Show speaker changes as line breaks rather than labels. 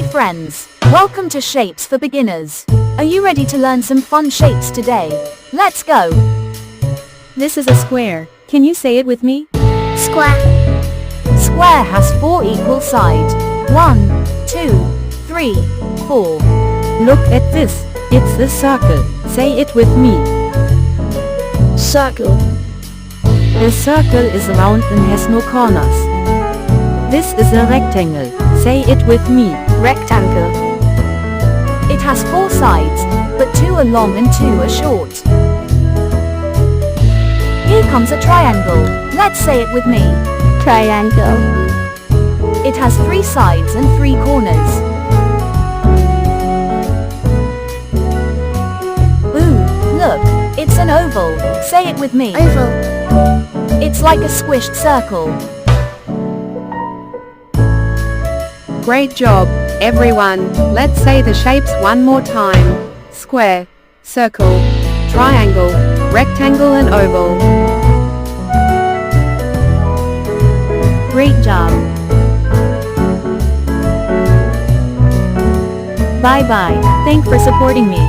Hi friends, welcome to Shapes for Beginners. Are you ready to learn some fun shapes today? Let's go!
This is a square. Can you say it with me?
Square.
Square has 4 equal sides. 1, 2, 3, 4.
Look at this. It's a circle. Say it with me.
Circle.
A circle is round and has no corners. This is a rectangle. Say it with me.
Rectangle.
It has 4 sides, but 2 are long and 2 are short. Here comes a triangle. Let's say it with me.
Triangle.
It has 3 sides and 3 corners. Ooh, look, it's an oval. Say it with me.
Oval.
It's like a squished circle.
Great job, everyone. Let's say the shapes one more time. Square, circle, triangle, rectangle and oval.
Great job. Bye bye. Thanks for supporting me.